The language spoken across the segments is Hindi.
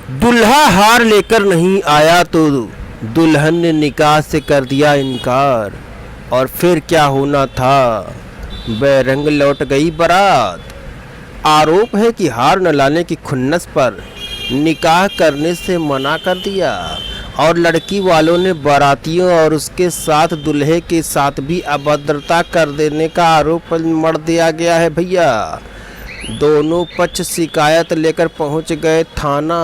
दुल्हा हार लेकर नहीं आया तो दुल्हन ने निकाह से कर दिया इनकार। और फिर क्या होना था, बेरंग लौट गई बारात। आरोप है कि हार न लाने की खुन्नस पर निकाह करने से मना कर दिया और लड़की वालों ने बारातियों और उसके साथ दूल्हे के साथ भी अभद्रता कर देने का आरोप मढ़ दिया गया है भैया। दोनों पक्ष शिकायत लेकर पहुंच गए थाना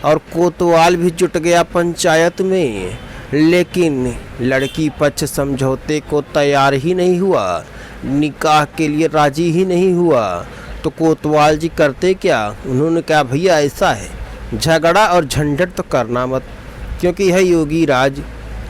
और कोतवाल भी जुट गया पंचायत में, लेकिन लड़की पक्ष समझौते को तैयार ही नहीं हुआ, निकाह के लिए राजी ही नहीं हुआ। तो कोतवाल जी करते क्या, उन्होंने कहा भैया ऐसा है, झगड़ा और झंझट तो करना मत, क्योंकि है योगी राज।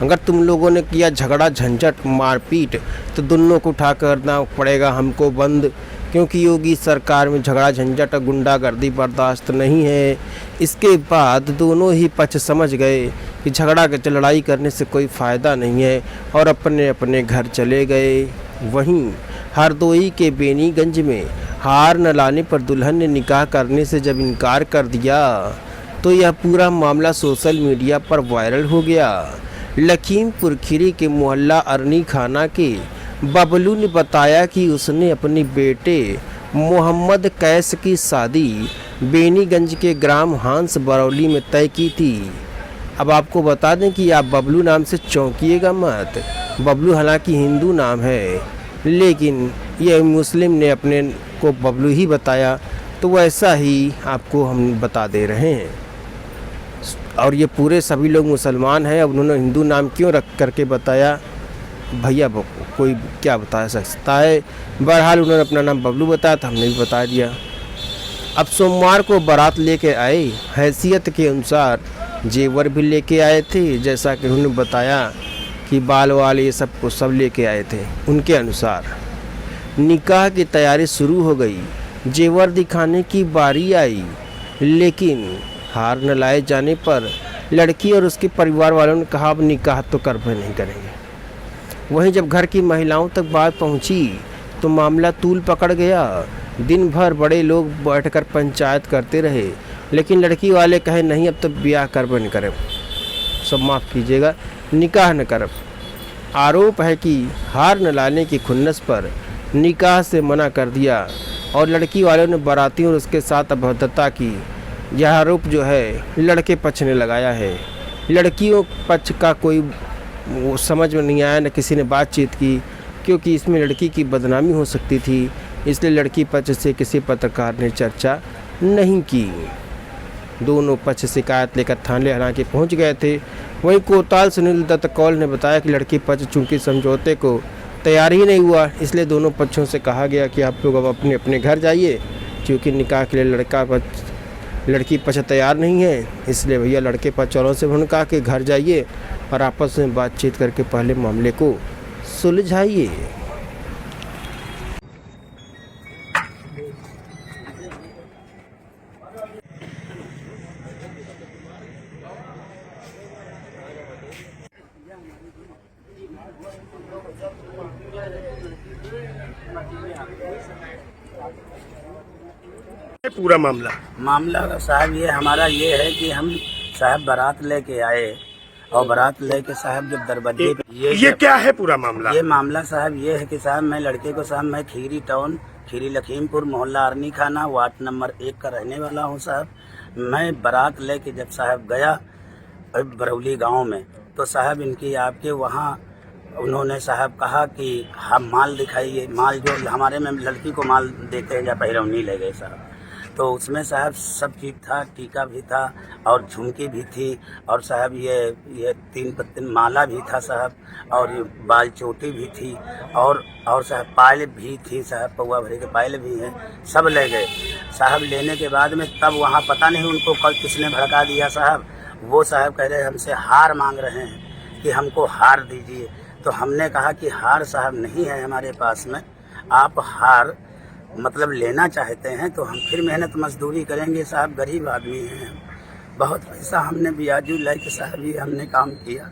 अगर तुम लोगों ने किया झगड़ा झंझट मारपीट तो दोनों को उठा करना पड़ेगा हमको बंद, क्योंकि योगी सरकार में झगड़ा झंझट और गुंडागर्दी बर्दाश्त नहीं है। इसके बाद दोनों ही पक्ष समझ गए कि झगड़ा लड़ाई करने से कोई फ़ायदा नहीं है और अपने अपने घर चले गए। वहीं हरदोई के बेनीगंज में हार न लाने पर दुल्हन ने निकाह करने से जब इनकार कर दिया तो यह पूरा मामला सोशल मीडिया पर वायरल हो गया। लखीमपुर खीरी के मोहल्ला अरनी खाना के बबलू ने बताया कि उसने अपने बेटे मोहम्मद कैस की शादी बेनीगंज के ग्राम हांस बरौली में तय की थी। अब आपको बता दें कि आप बबलू नाम से चौंकिएगा मत। बबलू हालांकि हिंदू नाम है, लेकिन यह मुस्लिम ने अपने को बबलू ही बताया, तो वैसा ही आपको हम बता दे रहे हैं। और ये पूरे सभी लोग मुसलमान हैं, अब उन्होंने हिंदू नाम क्यों रख करके बताया भैया, कोई क्या बता सकता है। बहरहाल उन्होंने अपना नाम बबलू बताया था, हमने भी बता दिया। अब सोमवार को बारात लेके आए, हैसियत के अनुसार जेवर भी लेके आए थे, जैसा कि उन्होंने बताया कि बाल वाल ये सब को सब लेके आए थे। उनके अनुसार निकाह की तैयारी शुरू हो गई, जेवर दिखाने की बारी आई, लेकिन हार न लाए जाने पर लड़की और उसके परिवार वालों ने कहा अब निकाह तो करबे नहीं करेंगे। वहीं जब घर की महिलाओं तक बात पहुंची तो मामला तूल पकड़ गया। दिन भर बड़े लोग बैठकर पंचायत करते रहे, लेकिन लड़की वाले कहे नहीं अब तो ब्याह करबे नहीं करे, सब माफ़ कीजिएगा, निकाह न करब। आरोप है कि हार न लाने की खुन्नस पर निकाह से मना कर दिया और लड़की वालों ने बारातियों और उसके साथ अभद्रता की। यह आरोप जो है लड़के पक्ष ने लगाया है। लड़कियों पक्ष का कोई वो समझ में नहीं आया, न किसी ने बातचीत की, क्योंकि इसमें लड़की की बदनामी हो सकती थी, इसलिए लड़की पक्ष से किसी पत्रकार ने चर्चा नहीं की। दोनों पक्ष शिकायत लेकर थाने हालांकि पहुंच गए थे। वहीं कोतवाल सुनील दत्त कौल ने बताया कि लड़की पक्ष चूंकि समझौते को तैयार ही नहीं हुआ, इसलिए दोनों पक्षों से कहा गया कि आप लोग अब अपने अपने घर जाइए, क्योंकि निकाह के लिए लड़की पक्ष तैयार नहीं है, इसलिए भैया लड़के पक्ष वालों से उन्होंने कहा कि घर जाइए और आपस में बातचीत करके पहले मामले को सुलझाइए। पूरा मामला साहब ये हमारा ये है कि हम साहब बारात लेके आए और बारात लेके साहब जब दरवाजे ये क्या है पूरा मामला? ये मामला साहब ये है कि साहब मैं लड़के को साहब मैं खीरी टाउन खीरी लखीमपुर मोहल्ला अरनी खाना वार्ड नंबर 1 का रहने वाला हूँ साहब। मैं बारात लेके जब साहब गया बरौली गांव में तो साहब इनकी आपके वहाँ उन्होंने साहब कहा कि हम माल दिखाइए, माल जो हमारे में लड़की को माल देते हैं या पहिरवनी ले गए साहब, तो उसमें साहब सब चीज़ था, टीका भी था और झुमकी भी थी और साहब ये 3 पत्ती माला भी था साहब, और ये बाल चोटी भी थी और साहब पायल भी थी साहब, पौवा भरे के पायल भी हैं, सब ले गए साहब। लेने के बाद में तब वहाँ पता नहीं उनको कल किसने भड़का दिया साहब, वो साहब कह रहे हमसे हार मांग रहे हैं कि हमको हार दीजिए। तो हमने कहा कि हार साहब नहीं है हमारे पास में, आप हार मतलब लेना चाहते हैं तो हम फिर मेहनत मजदूरी करेंगे साहब, गरीब आदमी हैं, बहुत पैसा हमने ब्याजू लेके साहब ये हमने काम किया।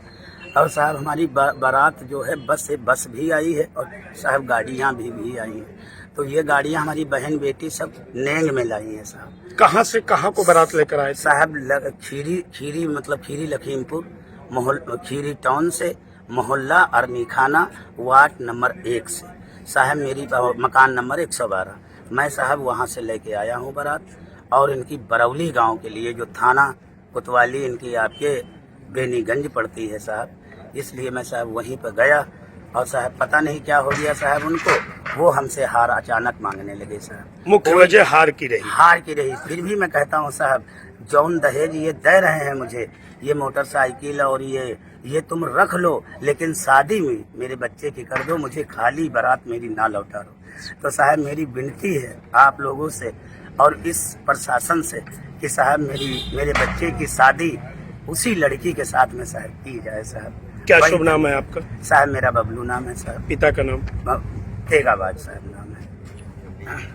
और साहब हमारी बारात जो है बस से बस भी आई है और साहब गाड़ियाँ भी आई हैं। तो ये गाड़ियाँ हमारी बहन बेटी सब नेंग में लाई हैं साहब। कहाँ से कहाँ को बारात लेकर आए थे? साहब खीरी मतलब खीरी लखीमपुर खीरी टाउन से, मोहल्ला अरनी खाना, वार्ड नंबर 1 से। साहब मेरी मकान नंबर 112। मैं साहब वहाँ से लेके आया हूँ बारात, और इनकी बरौली गांव के लिए जो थाना कोतवाली इनकी आपके बेनीगंज पड़ती है साहब, इसलिए मैं साहब वहीं पर गया। और साहब पता नहीं क्या हो गया साहब उनको, वो हमसे हार अचानक मांगने लगे साहब। मुख्य वजह हार की रही। फिर भी मैं कहता हूँ साहब, जौन दहेज ये दे रहे हैं मुझे, ये मोटरसाइकिल और ये तुम रख लो, लेकिन शादी में मेरे बच्चे की कर दो, मुझे खाली बारात मेरी ना लौटा दो। तो साहब मेरी विनती है आप लोगों से और इस प्रशासन से कि साहब मेरे बच्चे की शादी उसी लड़की के साथ में साहब की जाए साहब। क्या शुभ नाम है आपका? साहब मेरा बबलू नाम है साहब। पिता का नाम? तेगाबाज साहब नाम है।